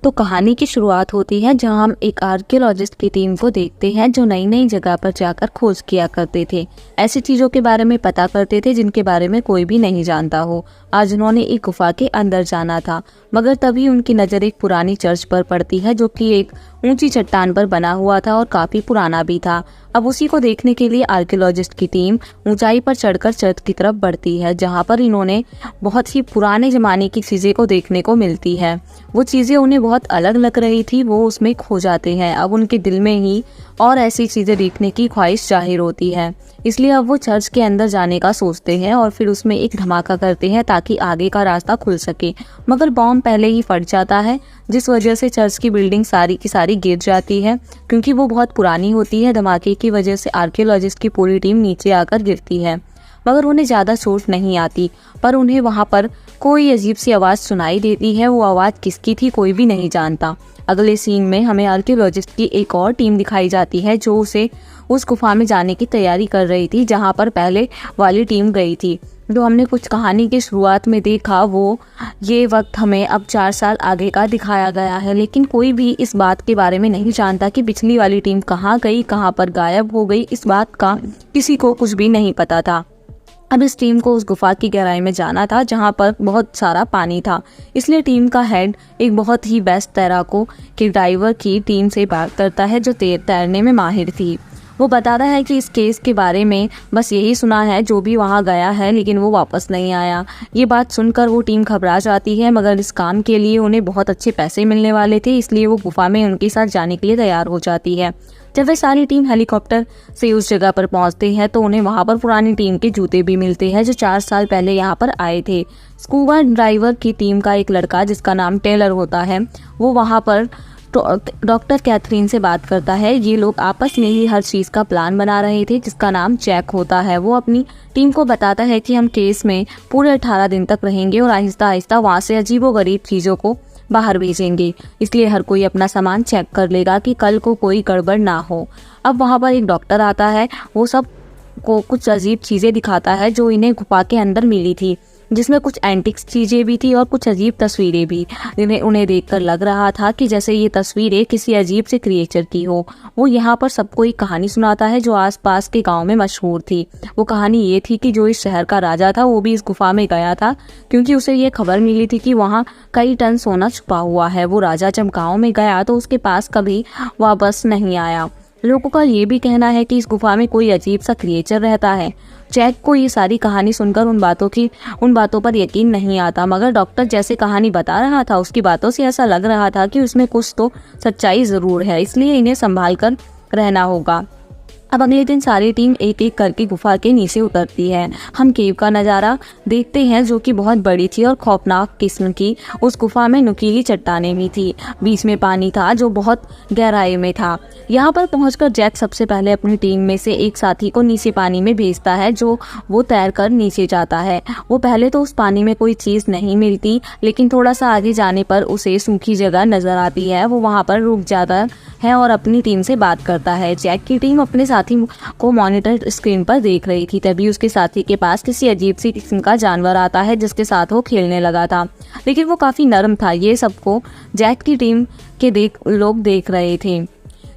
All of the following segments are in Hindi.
तो कहानी की शुरुआत होती है जहां हम एक आर्कियोलॉजिस्ट की टीम को देखते हैं जो नई नई जगह पर जाकर खोज किया करते थे। ऐसी चीज़ों के बारे में पता करते थे जिनके बारे में कोई भी नहीं जानता हो। आज उन्होंने एक गुफा के अंदर जाना था, मगर तभी उनकी नज़र एक पुरानी चर्च पर पड़ती है जो कि एक ऊंची चट्टान पर बना हुआ था और काफ़ी पुराना भी था। अब उसी को देखने के लिए आर्कियोलॉजिस्ट की टीम ऊंचाई पर चढ़कर चर्च की तरफ बढ़ती है, जहां पर इन्होंने बहुत ही पुराने ज़माने की चीज़ें को देखने को मिलती है। वो चीज़ें उन्हें बहुत अलग लग रही थी, वो उसमें खो जाते हैं। अब उनके दिल में ही और ऐसी चीज़ें देखने की ख्वाहिश जाहिर होती है, इसलिए अब वो चर्च के अंदर जाने का सोचते हैं और फिर उसमें एक धमाका करते हैं ताकि आगे का रास्ता खुल सके। मगर बॉम्ब पहले ही फट जाता है, जिस वजह से चर्च की बिल्डिंग सारी की सारी गिर जाती है, क्योंकि वो बहुत पुरानी होती है। धमाके की वजह से आर्कियोलॉजिस्ट की पूरी टीम नीचे आकर गिरती है, मगर उन्हें ज़्यादा चोट नहीं आती। पर उन्हें वहाँ पर कोई अजीब सी आवाज़ सुनाई देती है। वो आवाज़ किसकी थी कोई भी नहीं जानता। अगले सीन में हमें आर्कियोलॉजिस्ट की एक और टीम दिखाई जाती है जो उस गुफा में जाने की तैयारी कर रही थी जहाँ पर पहले वाली टीम गई थी। जो हमने कुछ कहानी की शुरुआत में देखा, वो ये वक्त हमें अब 4 साल आगे का दिखाया गया है, लेकिन कोई भी इस बात के बारे में नहीं जानता कि पिछली वाली टीम कहाँ गई, कहाँ पर गायब हो गई। इस बात का किसी को कुछ भी नहीं पता था। अब इस टीम को उस गुफा की गहराई में जाना था जहाँ पर बहुत सारा पानी था, इसलिए टीम का हेड एक बहुत ही बेस्ट तैराकों के ड्राइवर की टीम से बात करता है जो तैरने में माहिर थी। वो बताता है कि इस केस के बारे में बस यही सुना है, जो भी वहाँ गया है लेकिन वो वापस नहीं आया। ये बात सुनकर वो टीम घबरा जाती है, मगर इस काम के लिए उन्हें बहुत अच्छे पैसे मिलने वाले थे, इसलिए वो गुफा में उनके साथ जाने के लिए तैयार हो जाती है। जब वे सारी टीम हेलीकॉप्टर से उस जगह पर पहुंचते हैं तो उन्हें वहां पर पुरानी टीम के जूते भी मिलते हैं जो 4 साल पहले यहां पर आए थे। स्कूबा ड्राइवर की टीम का एक लड़का जिसका नाम टेलर होता है, वो वहां पर डॉक्टर कैथरीन से बात करता है। ये लोग आपस में ही हर चीज़ का प्लान बना रहे थे जिसका नाम जैक होता है। वो अपनी टीम को बताता है कि हम केस में पूरे 18 दिन तक रहेंगे और आहिस्ता आहिस्ता वहाँ से अजीबोगरीब चीज़ों को बाहर भेजेंगे, इसलिए हर कोई अपना सामान चेक कर लेगा कि कल को कोई गड़बड़ ना हो। अब वहाँ पर एक डॉक्टर आता है, वो सब को कुछ अजीब चीज़ें दिखाता है जो इन्हें गुफा के अंदर मिली थी, जिसमें कुछ एंटिक्स चीज़ें भी थी और कुछ अजीब तस्वीरें भी। उन्हें देखकर लग रहा था कि जैसे ये तस्वीरें किसी अजीब से क्रिएचर की हो। वो यहाँ पर सबको एक कहानी सुनाता है जो आसपास के गांव में मशहूर थी। वो कहानी ये थी कि जो इस शहर का राजा था वो भी इस गुफा में गया था, क्योंकि उसे ये खबर मिली थी कि वहाँ कई टन सोना छुपा हुआ है। वो राजा जब गाँव में गया तो उसके पास कभी वापस नहीं आया। लोगों का ये भी कहना है कि इस गुफा में कोई अजीब सा क्रिएचर रहता है। जैक को ये सारी कहानी सुनकर उन बातों पर यकीन नहीं आता, मगर डॉक्टर जैसे कहानी बता रहा था उसकी बातों से ऐसा लग रहा था कि उसमें कुछ तो सच्चाई ज़रूर है, इसलिए इन्हें संभाल कर रहना होगा। अब अगले दिन सारी टीम एक एक करके गुफा के नीचे उतरती है। हम केव का नज़ारा देखते हैं जो कि बहुत बड़ी थी और खौफनाक किस्म की। उस गुफा में नुकीली चट्टानें भी थी, बीच में पानी था जो बहुत गहराई में था। यहाँ पर पहुंचकर जैक सबसे पहले अपनी टीम में से एक साथी को नीचे पानी में भेजता है, जो वो तैर कर नीचे जाता है। वो पहले तो उस पानी में कोई चीज़ नहीं मिलती, लेकिन थोड़ा सा आगे जाने पर उसे सूखी जगह नज़र आती है। वो वहाँ पर रुक जाता है और अपनी टीम से बात करता है। जैक की टीम अपने साथी को मॉनिटर स्क्रीन पर देख रही थी, तभी उसके साथी के पास किसी अजीब सी किस्म का जानवर आता है जिसके साथ वो खेलने लगा था, लेकिन वो काफ़ी नरम था। ये सबको जैक की टीम के लोग देख रहे थे,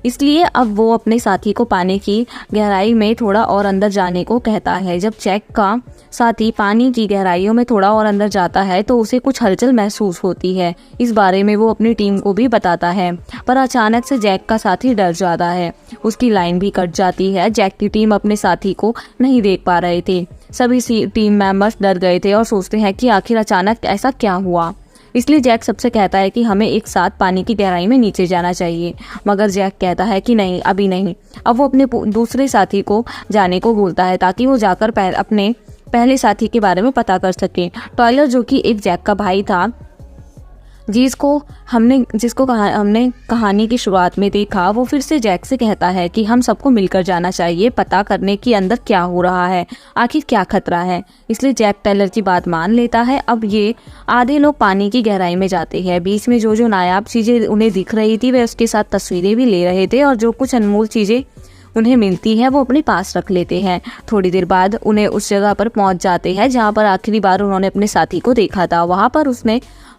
इसलिए अब वो अपने साथी को पानी की गहराई में थोड़ा और अंदर जाने को कहता है। जब जैक का साथी पानी की गहराइयों में थोड़ा और अंदर जाता है तो उसे कुछ हलचल महसूस होती है। इस बारे में वो अपनी टीम को भी बताता है, पर अचानक से जैक का साथी डर जाता है। उसकी लाइन भी कट जाती है। जैक की टीम अपने साथी को नहीं देख पा रहे थे। सभी टीम मेंबर्स डर गए थे और सोचते हैं कि आखिर अचानक ऐसा क्या हुआ। इसलिए जैक सबसे कहता है कि हमें एक साथ पानी की गहराई में नीचे जाना चाहिए, मगर जैक कहता है कि नहीं, अभी नहीं। अब वो अपने दूसरे साथी को जाने को बोलता है ताकि वो जाकर अपने पहले साथी के बारे में पता कर सके। टॉयलर जो कि एक जैक का भाई था, जिसको हमने कहानी की शुरुआत में देखा, वो फिर से जैक से कहता है कि हम सबको मिलकर जाना चाहिए, पता करने की अंदर क्या हो रहा है, आखिर क्या खतरा है। इसलिए जैक टेलर की बात मान लेता है। अब ये आधे लोग पानी की गहराई में जाते हैं। बीच में जो नायाब चीज़ें उन्हें दिख रही थी वे उसके साथ तस्वीरें भी ले रहे थे, और जो कुछ अनमोल चीज़ें उन्हें मिलती है वो अपने पास रख लेते हैं। थोड़ी देर बाद उन्हें उस जगह पर पहुंच जाते हैं जहां पर आखिरी बार उन्होंने अपने साथी को देखा था। वहां पर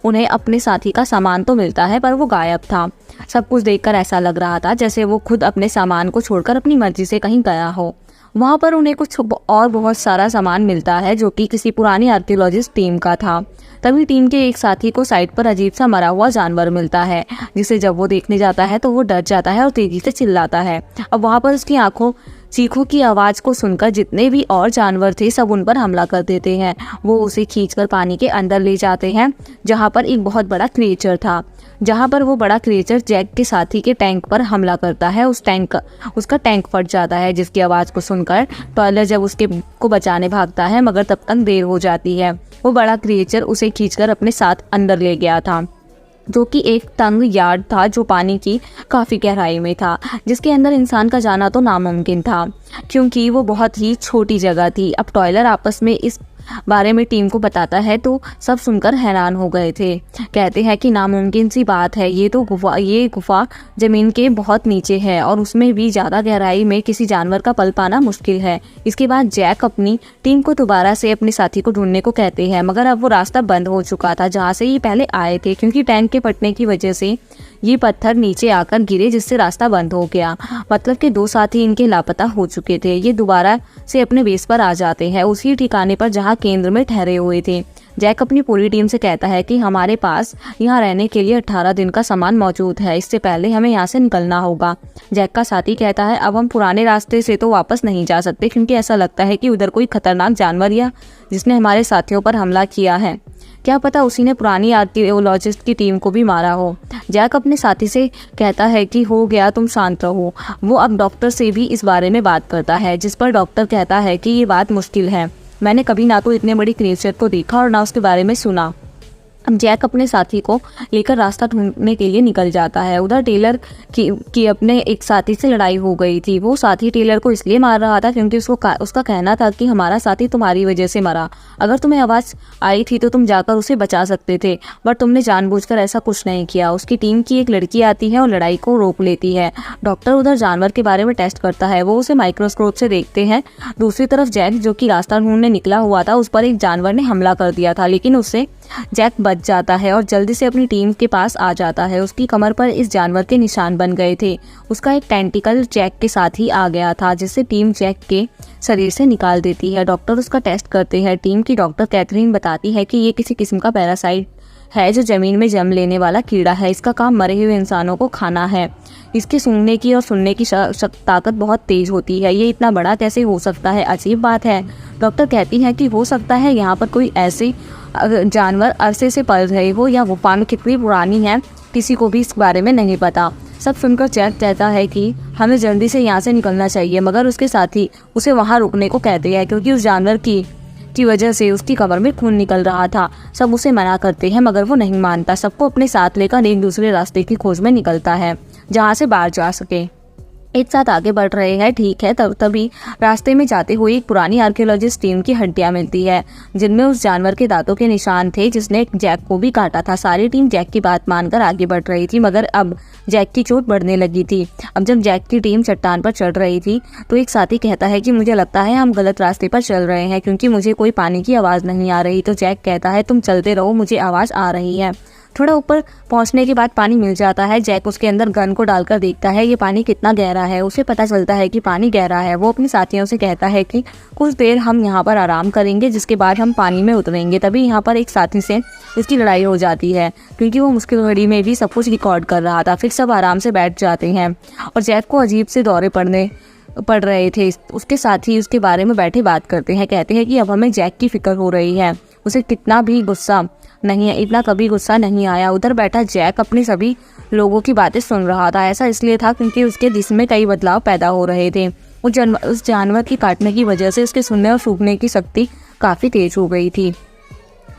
उन्हें अपने साथी का सामान तो मिलता है पर वो गायब था। सब कुछ देखकर ऐसा लग रहा था जैसे वो खुद अपने सामान को छोड़कर अपनी मर्जी से कहीं गया हो। वहाँ पर उन्हें कुछ और बहुत सारा सामान मिलता है जो कि किसी पुरानी आर्कियोलॉजिस्ट टीम का था। तभी टीम के एक साथी को साइड पर अजीब सा मरा हुआ जानवर मिलता है, जिसे जब वो देखने जाता है तो वो डर जाता है और तेजी से चिल्लाता है। अब वहाँ पर उसकी चीखों की आवाज़ को सुनकर जितने भी और जानवर थे सब उन पर हमला कर देते हैं। वो उसे खींचकर पानी के अंदर ले जाते हैं जहाँ पर एक बहुत बड़ा क्रिएचर था। जहाँ पर वो बड़ा क्रिएचर जैक के साथी के टैंक पर हमला करता है। उसका टैंक फट जाता है, जिसकी आवाज़ को सुनकर टॉयलर जब उसके को बचाने भागता है, मगर तब तक देर हो जाती है। वो बड़ा क्रिएचर उसे खींचकर अपने साथ अंदर ले गया था, जो कि एक तंग यार्ड था जो पानी की काफ़ी गहराई में था, जिसके अंदर इंसान का जाना तो नामुमकिन था क्योंकि वो बहुत ही छोटी जगह थी। अब टॉयलर आपस में इस बारे में टीम को बताता है तो सब सुनकर हैरान हो गए थे। कहते हैं कि नामुमकिन सी बात है, ये गुफा ज़मीन के बहुत नीचे है और उसमें भी ज़्यादा गहराई में किसी जानवर का पल पाना मुश्किल है। इसके बाद जैक अपनी टीम को दोबारा से अपने साथी को ढूंढने को कहते हैं, मगर अब वो रास्ता बंद हो चुका था जहाँ से ये पहले आए थे, क्योंकि टैंक के फटने की वजह से ये पत्थर नीचे आकर गिरे, जिससे रास्ता बंद हो गया। मतलब कि 2 साथी इनके लापता हो चुके थे। ये दोबारा से अपने बेस पर आ जाते हैं, उसी ठिकाने पर जहाँ केंद्र में ठहरे हुए थे। जैक अपनी पूरी टीम से कहता है कि हमारे पास यहाँ रहने के लिए 18 दिन का सामान मौजूद है, इससे पहले हमें यहाँ से निकलना होगा। जैक का साथी कहता है अब हम पुराने रास्ते से तो वापस नहीं जा सकते, क्योंकि ऐसा लगता है कि उधर कोई खतरनाक जानवर या जिसने हमारे साथियों पर हमला किया है, क्या पता उसी ने पुरानी आर्कियोलॉजिस्ट की टीम को भी मारा हो। जैक अपने साथी से कहता है कि हो गया, तुम शांत रहो। वो अब डॉक्टर से भी इस बारे में बात करता है, जिस पर डॉक्टर कहता है कि ये बात मुश्किल है, मैंने कभी ना तो इतने बड़ी क्रिएचर को देखा और ना उसके बारे में सुना। अब जैक अपने साथी को लेकर रास्ता ढूंढने के लिए निकल जाता है। उधर टेलर की अपने एक साथी से लड़ाई हो गई थी। वो साथी टेलर को इसलिए मार रहा था क्योंकि उसका कहना था कि हमारा साथी तुम्हारी वजह से मरा, अगर तुम्हें आवाज़ आई थी तो तुम जाकर उसे बचा सकते थे, बट तुमने जानबूझकर ऐसा कुछ नहीं किया। उसकी टीम की एक लड़की आती है और लड़ाई को रोक लेती है। डॉक्टर उधर जानवर के बारे में टेस्ट करता है, वो उसे माइक्रोस्कोप से देखते हैं। दूसरी तरफ जैक, जो कि रास्ता ढूंढने निकला हुआ था, उस पर एक जानवर ने हमला कर दिया था, लेकिन उससे जैक बच जाता है और जल्दी से अपनी टीम के पास आ जाता है। उसकी कमर पर इस जानवर के निशान बन गए थे। उसका एक टेंटिकल जैक के साथ ही आ गया था, जिससे टीम जैक के शरीर से निकाल देती है। डॉक्टर उसका टेस्ट करते हैं। टीम की डॉक्टर कैथरीन बताती है कि ये किसी किस्म का पैरासाइट है जो जमीन में जम लेने वाला कीड़ा है। इसका काम मरे हुए इंसानों को खाना है। इसके सूंघने की और सुनने की ताकत बहुत तेज होती है। ये इतना बड़ा कैसे हो सकता है, अजीब बात है। डॉक्टर कहती है कि हो सकता है यहाँ पर कोई ऐसे जानवर अरसे से पल रहे हो या गुफा में कितनी पुरानी है, किसी को भी इस बारे में नहीं पता। सब सुनकर जैक कहता है कि हमें जल्दी से यहाँ से निकलना चाहिए, मगर उसके साथी उसे वहाँ रुकने को कहते हैं क्योंकि उस जानवर की वजह से उसकी कमर में खून निकल रहा था। सब उसे मना करते हैं मगर वो नहीं मानता। सबको अपने साथ लेकर एक दूसरे रास्ते की खोज में निकलता है जहाँ से बाहर जा सके। एक साथ आगे बढ़ रहे हैं, ठीक है, तभी रास्ते में जाते हुए एक पुरानी आर्कियोलॉजिस्ट टीम की हड्डियां मिलती है, जिनमें उस जानवर के दांतों के निशान थे जिसने जैक को भी काटा था। सारी टीम जैक की बात मानकर आगे बढ़ रही थी, मगर अब जैक की चोट बढ़ने लगी थी। अब जब जैक की टीम चट्टान पर चढ़ रही थी तो एक साथी कहता है कि मुझे लगता है हम गलत रास्ते पर चल रहे हैं, क्योंकि मुझे कोई पानी की आवाज़ नहीं आ रही। तो जैक कहता है तुम चलते रहो, मुझे आवाज़ आ रही है। थोड़ा ऊपर पहुंचने के बाद पानी मिल जाता है। जैक उसके अंदर गन को डालकर देखता है ये पानी कितना गहरा है। उसे पता चलता है कि पानी गहरा है। वो अपने साथियों से कहता है कि कुछ देर हम यहाँ पर आराम करेंगे, जिसके बाद हम पानी में उतरेंगे। तभी यहाँ पर एक साथी से इसकी लड़ाई हो जाती है, क्योंकि वो मुश्किल घड़ी में भी सब कुछ रिकॉर्ड कर रहा था। फिर सब आराम से बैठ जाते हैं और जैक को अजीब से दौरे पड़ रहे थे। उसके साथी उसके बारे में बैठे बात करते हैं, कहते हैं कि अब हमें जैक की फिक्र हो रही है, उसे कितना भी गुस्सा नहीं है, इतना कभी गुस्सा नहीं आया। उधर बैठा जैक अपने सभी लोगों की बातें सुन रहा था। ऐसा इसलिए था क्योंकि उसके जिस्म में कई बदलाव पैदा हो रहे थे। उस जानवर की काटने की वजह से उसके सुनने और सूंघने की शक्ति काफ़ी तेज हो गई थी।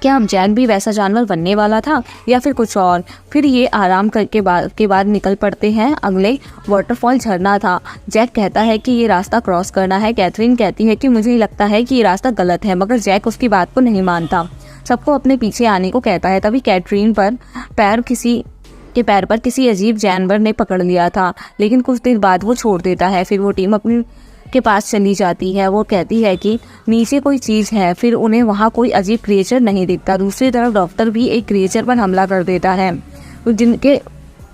क्या अब जैक भी वैसा जानवर बनने वाला था या फिर कुछ और? फिर ये आराम करके के बाद निकल पड़ते हैं। अगले वाटरफॉल झरना था। जैक कहता है कि ये रास्ता क्रॉस करना है। कैथरीन कहती है कि मुझे लगता है कि ये रास्ता गलत है, मगर जैक उसकी बात को नहीं मानता, सबको अपने पीछे आने को कहता है। तभी कैथरीन किसी पैर पर किसी अजीब जानवर ने पकड़ लिया था, लेकिन कुछ देर बाद वो छोड़ देता है। फिर वो टीम अपनी के पास चली जाती है। वो कहती है कि नीचे कोई चीज़ है, फिर उन्हें वहाँ कोई अजीब क्रिएचर नहीं दिखता। दूसरी तरफ डॉक्टर भी एक क्रिएचर पर हमला कर देता है,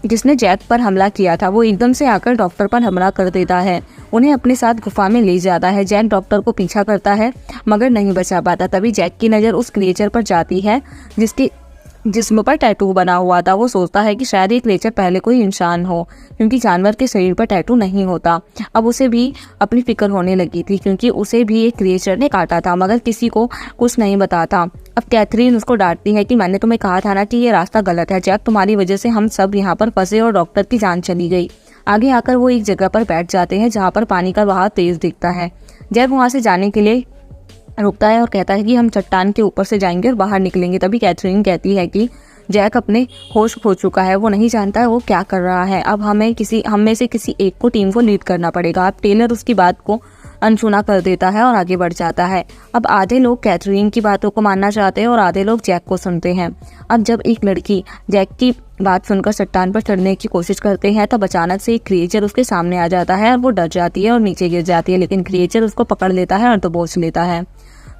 जिसने जैक पर हमला किया था। वो एकदम से आकर डॉक्टर पर हमला कर देता है, उन्हें अपने साथ गुफा में ले जाता है। जैक डॉक्टर को पीछा करता है मगर नहीं बचा पाता। तभी जैक की नज़र उस क्रिएचर पर जाती है जिसकी जिस्म पर टैटू बना हुआ था। वो सोचता है कि शायद ये क्रिएचर पहले कोई इंसान हो, क्योंकि जानवर के शरीर पर टैटू नहीं होता। अब उसे भी अपनी फिक्र होने लगी थी, क्योंकि उसे भी एक क्रिएचर ने काटा था मगर किसी को कुछ नहीं बताता। अब कैथरीन उसको डांटती है कि मैंने तुम्हें कहा था ना कि ये रास्ता गलत है। जैक, तुम्हारी वजह से हम सब यहाँ पर फंसे और डॉक्टर की जान चली गई। आगे आकर वो एक जगह पर बैठ जाते हैं जहाँ पर पानी का बहाव तेज दिखता है। जैक वहाँ से जाने के लिए रुकता है और कहता है कि हम चट्टान के ऊपर से जाएंगे और बाहर निकलेंगे। तभी कैथरीन कहती है कि जैक अपने होश खो चुका है, वो नहीं जानता है वो क्या कर रहा है। अब हम में से किसी एक को टीम को लीड करना पड़ेगा। अब टेलर उसकी बात को अनसुना कर देता है और आगे बढ़ जाता है। अब आधे लोग कैथरीन की बातों को मानना चाहते हैं और आधे लोग जैक को सुनते हैं। अब जब एक लड़की जैक की बात सुनकर चट्टान पर चढ़ने की कोशिश करते हैं, तब अचानक से एक क्रिएचर उसके सामने आ जाता है और वो डर जाती है और नीचे गिर जाती है, लेकिन क्रिएचर उसको पकड़ लेता है और दबोच लेता है।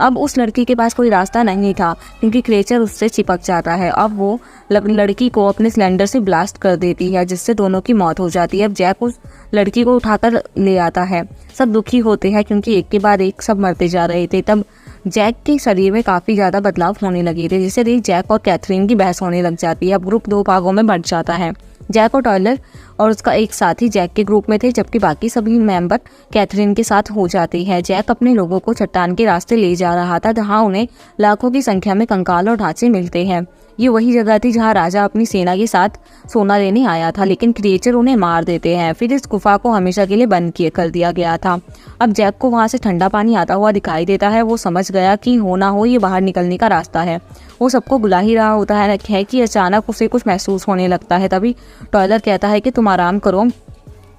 अब उस लड़की के पास कोई रास्ता नहीं था, क्योंकि क्रिएचर उससे चिपक जाता है। अब वो लड़की को अपने सिलेंडर से ब्लास्ट कर देती है, जिससे दोनों की मौत हो जाती है। अब जैक उस लड़की को उठाकर ले आता है। सब दुखी होते हैं क्योंकि एक के बाद एक सब मरते जा रहे थे। तब जैक के शरीर में काफ़ी ज़्यादा बदलाव होने लगे थे, जिससे देख जैक और कैथरीन की बहस होने लग जाती है। अब ग्रुप दो भागों में बढ़ जाता है। जैक और टॉयलर और उसका एक साथी जैक के ग्रुप में थे, जबकि बाकी सभी मेंबर कैथरीन के साथ हो जाते हैं। जैक अपने लोगों को चट्टान के रास्ते ले जा रहा था, जहां उन्हें लाखों की संख्या में कंकाल और ढांचे मिलते हैं। ये वही जगह थी जहां राजा अपनी सेना के साथ सोना लेने आया था, लेकिन क्रिएचर उन्हें मार देते हैं। फिर इस गुफा को हमेशा के लिए बंद कर दिया गया था। अब जैक को वहां से ठंडा पानी आता हुआ दिखाई देता है। वो समझ गया कि हो ना हो ये बाहर निकलने का रास्ता है। वो सबको बुला ही रहा होता है कि अचानक उसे कुछ महसूस होने लगता है। तभी टॉयलर कहता है कि तुम आराम करो,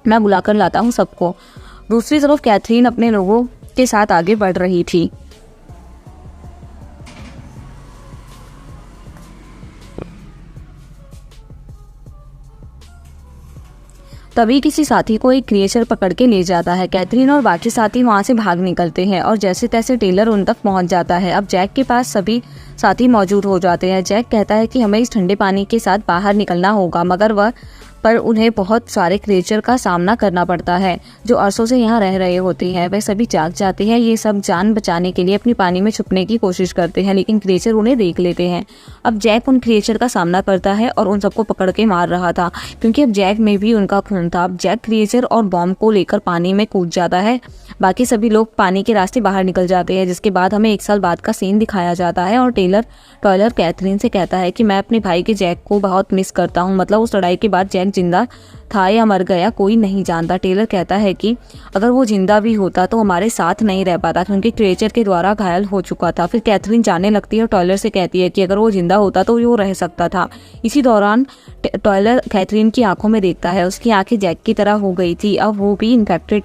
मैं बुला कर लाता हूँ सबको। दूसरी तरफ कैथरीन अपने लोगों के साथ आगे बढ़ रही थी। तभी किसी साथी को एक क्रिएचर पकड़ के ले जाता है। कैथरीन और बाकी साथी वहां से भाग निकलते हैं और जैसे तैसे टेलर उन तक पहुंच जाता है। अब जैक के पास सभी साथी मौजूद हो जाते हैं। जैक कहता है कि हमें इस ठंडे पानी के साथ बाहर निकलना होगा, मगर उन्हें बहुत सारे क्रिएचर का सामना करना पड़ता है जो अरसों से यहाँ रह रहे होते हैं। वे सभी जाग जाते हैं। ये सब जान बचाने के लिए अपनी पानी में छुपने की कोशिश करते हैं, लेकिन क्रिएचर उन्हें देख लेते हैं। अब जैक उन क्रिएचर का सामना करता है और उन सबको पकड़ के मार रहा था, क्योंकि अब जैक में भी उनका खून था। अब जैक क्रिएचर और बॉम्ब को लेकर पानी में कूद जाता है। बाकी सभी लोग पानी के रास्ते बाहर निकल जाते हैं, जिसके बाद हमें 1 साल बाद का सीन दिखाया जाता है। और टॉयलर कैथरीन से कहता है कि मैं अपने भाई के जैक को बहुत मिस करता हूँ। मतलब उस लड़ाई के बाद जैक जिंदा था या मर गया कोई नहीं जानता। टेलर कहता है कि अगर वो जिंदा भी होता तो हमारे साथ नहीं रह पाता, क्योंकि क्रिएचर के द्वारा घायल हो चुका था। फिर कैथरीन जाने लगती है और टॉयलर से कहती है कि अगर वो जिंदा होता तो वो रह सकता था। इसी दौरान टॉयलर कैथरीन की आंखों में देखता है। उसकी आंखें जैक की तरह हो गई थी। अब वो भी इन्फेक्टेड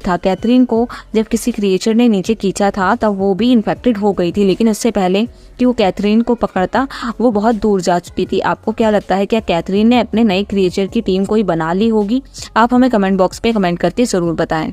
था। कैथरीन को जब किसी क्रिएचर ने नीचे खींचा था तब वो भी इन्फेक्टेड हो गई थी, लेकिन इससे पहले कि वो कैथरीन को पकड़ता वो बहुत दूर जा चुकी थी। आपको क्या लगता है, क्या कैथरीन ने अपने नए क्रिएचर की टीम कोई बना ली होगी? आप हमें कमेंट बॉक्स पे कमेंट करके ज़रूर बताएं।